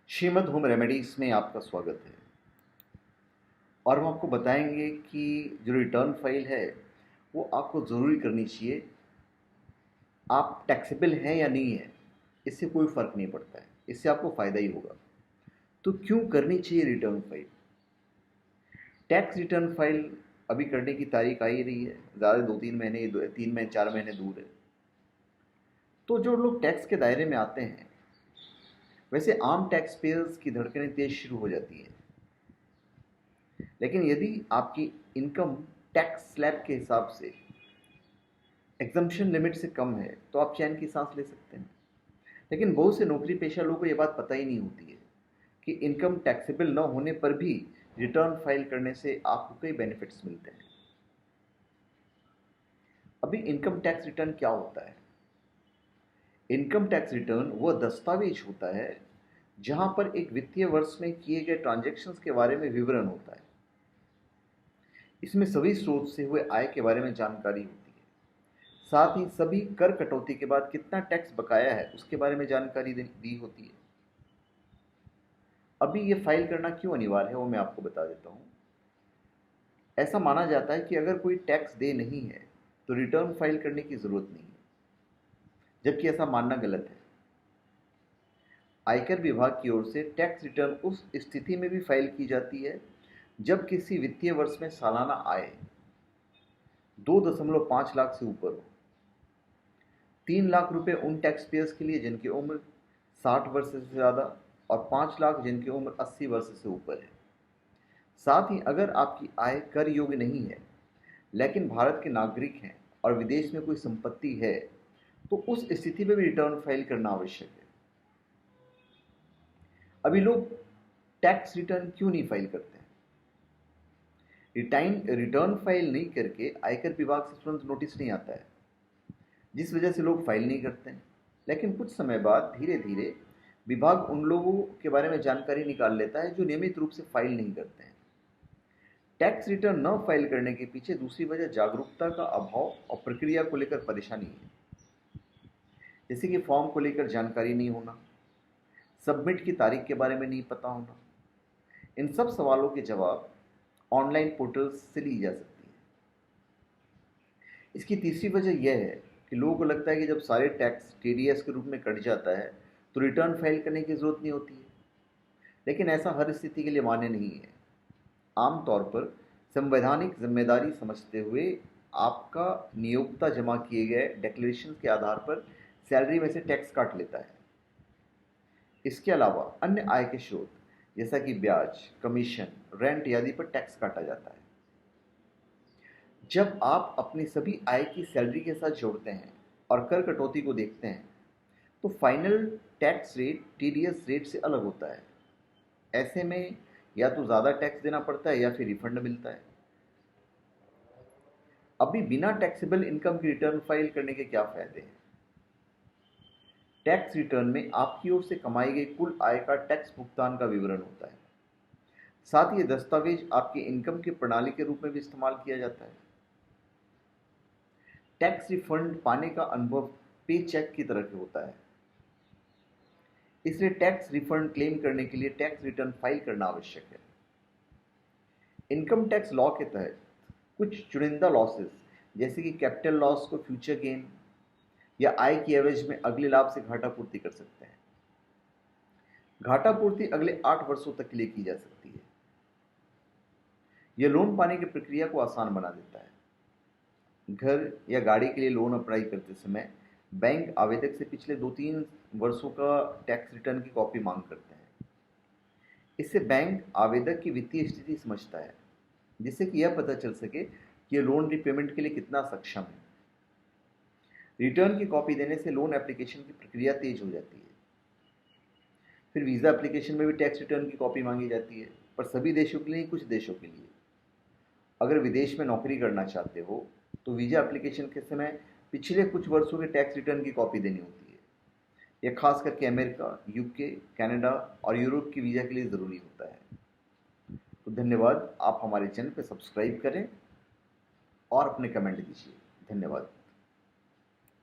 Shrimad home remedies में आपका स्वागत है। और हम आपको बताएंगे कि जो रिटर्न फाइल है वो आपको ज़रूरी करनी चाहिए। आप टैक्सेबल हैं या नहीं है, इससे कोई फ़र्क नहीं पड़ता है, इससे आपको फ़ायदा ही होगा। तो क्यों करनी चाहिए return file? Tax return file अभी करने की तारीख आ ही रही है, ज़्यादा 2-3 महीने, 3 महीने 4 महीने दूर है। तो जो लोग टैक्स के दायरे में आते हैं, वैसे आम टैक्स पेयर्स की धड़कनें तेज शुरू हो जाती हैं। लेकिन यदि आपकी इनकम टैक्स स्लैब के हिसाब से एग्जम्पशन लिमिट से कम है तो आप चैन की सांस ले सकते हैं। लेकिन बहुत से नौकरी पेशा लोगों को ये बात पता ही नहीं होती है कि इनकम टैक्सेबल न होने पर भी रिटर्न फाइल करने से आपको कई बेनिफिट्स मिलते हैं। अभी इनकम टैक्स रिटर्न क्या होता है? इनकम टैक्स रिटर्न वह दस्तावेज होता है जहां पर एक वित्तीय वर्ष में किए गए ट्रांजैक्शंस के बारे में विवरण होता है। इसमें सभी स्रोत से हुए आय के बारे में जानकारी होती है। साथ ही सभी कर कटौती के बाद कितना टैक्स बकाया है उसके बारे में जानकारी दी होती है। अभी ये फाइल करना क्यों अनिवार्य है वो मैं आपको बता देता हूँ। ऐसा माना जाता है कि अगर कोई टैक्स दे नहीं है तो रिटर्न फाइल करने की ज़रूरत नहीं है, जबकि ऐसा मानना गलत है। आयकर विभाग की ओर से टैक्स रिटर्न उस स्थिति में भी फाइल की जाती है जब किसी वित्तीय वर्ष में सालाना आय 2.5 लाख से ऊपर हो। 3 लाख रुपए उन टैक्स पेयर्स के लिए जिनकी उम्र 60 वर्ष से ज़्यादा और 5 लाख जिनकी उम्र 80 वर्ष से ऊपर है। साथ ही अगर आपकी आय कर योग्य नहीं है लेकिन भारत के नागरिक हैं और विदेश में कोई संपत्ति है तो उस स्थिति में भी रिटर्न फाइल करना आवश्यक है। अभी लोग टैक्स रिटर्न क्यों नहीं फाइल करते हैं? रिटर्न फाइल नहीं करके आयकर विभाग से तुरंत नोटिस नहीं आता है, जिस वजह से लोग फाइल नहीं करते हैं। लेकिन कुछ समय बाद धीरे धीरे विभाग उन लोगों के बारे में जानकारी निकाल लेता है जो नियमित रूप से फाइल नहीं करते हैं। टैक्स रिटर्न न फाइल करने के पीछे दूसरी वजह जागरूकता का अभाव और प्रक्रिया को लेकर परेशानी है, जैसे कि फॉर्म को लेकर जानकारी नहीं होना, सबमिट की तारीख के बारे में नहीं पता होना। इन सब सवालों के जवाब ऑनलाइन पोर्टल्स से ली जा सकती है। इसकी तीसरी वजह यह है कि लोगों को लगता है कि जब सारे टैक्स टीडीएस के रूप में कट जाता है तो रिटर्न फाइल करने की ज़रूरत नहीं होती है। लेकिन ऐसा हर स्थिति के लिए मान्य नहीं है। आमतौर पर संवैधानिक जिम्मेदारी समझते हुए आपका नियोक्ता जमा किए गए डिक्लेरेशन के आधार पर सैलरी में से टैक्स काट लेता है। इसके अलावा अन्य आय के स्रोत जैसा कि ब्याज, कमीशन, रेंट आदि पर टैक्स काटा जाता है। जब आप अपनी सभी आय की सैलरी के साथ जोड़ते हैं और कर कटौती को देखते हैं तो final tax rate TDS rate से अलग होता है। ऐसे में या तो ज़्यादा टैक्स देना पड़ता है या फिर रिफंड मिलता है। अभी बिना टैक्सेबल इनकम की रिटर्न फाइल करने के क्या फायदे हैं? टैक्स रिटर्न में आपकी ओर से कमाई गई कुल आय का टैक्स भुगतान का विवरण होता है। साथ ही ये दस्तावेज आपकी इनकम की प्रणाली के रूप में भी इस्तेमाल किया जाता है। टैक्स रिफंड पाने का अनुभव पे चेक की तरह के होता है, इसलिए टैक्स रिफंड क्लेम करने के लिए टैक्स रिटर्न फाइल करना आवश्यक है। इनकम टैक्स लॉ के तहत कुछ चुनिंदा लॉसेस जैसे कि कैपिटल लॉस को फ्यूचर गेन या आय की एवरेज में अगले लाभ से घाटा पूर्ति कर सकते हैं। घाटा पूर्ति अगले 8 वर्षों तक के लिए की जा सकती है। यह लोन पाने की प्रक्रिया को आसान बना देता है। घर या गाड़ी के लिए लोन अप्लाई करते समय बैंक आवेदक से पिछले 2-3 वर्षों का टैक्स रिटर्न की कॉपी मांग करते हैं। इससे बैंक आवेदक की वित्तीय स्थिति समझता है, जिससे कि यह पता चल सके कि यह लोन रिपेमेंट के लिए कितना सक्षम है। रिटर्न की कॉपी देने से लोन एप्लीकेशन की प्रक्रिया तेज हो जाती है। फिर वीज़ा एप्लीकेशन में भी टैक्स रिटर्न की कॉपी मांगी जाती है, पर सभी देशों के लिए, कुछ देशों के लिए। अगर विदेश में नौकरी करना चाहते हो तो वीज़ा एप्लीकेशन के समय पिछले कुछ वर्षों के टैक्स रिटर्न की कॉपी देनी होती है। यह खास करके अमेरिका, यूके, कनाडा और यूरोप की वीज़ा के लिए ज़रूरी होता है। तो धन्यवाद। आप हमारे चैनल पर सब्सक्राइब करें और अपने कमेंट दीजिए। धन्यवाद।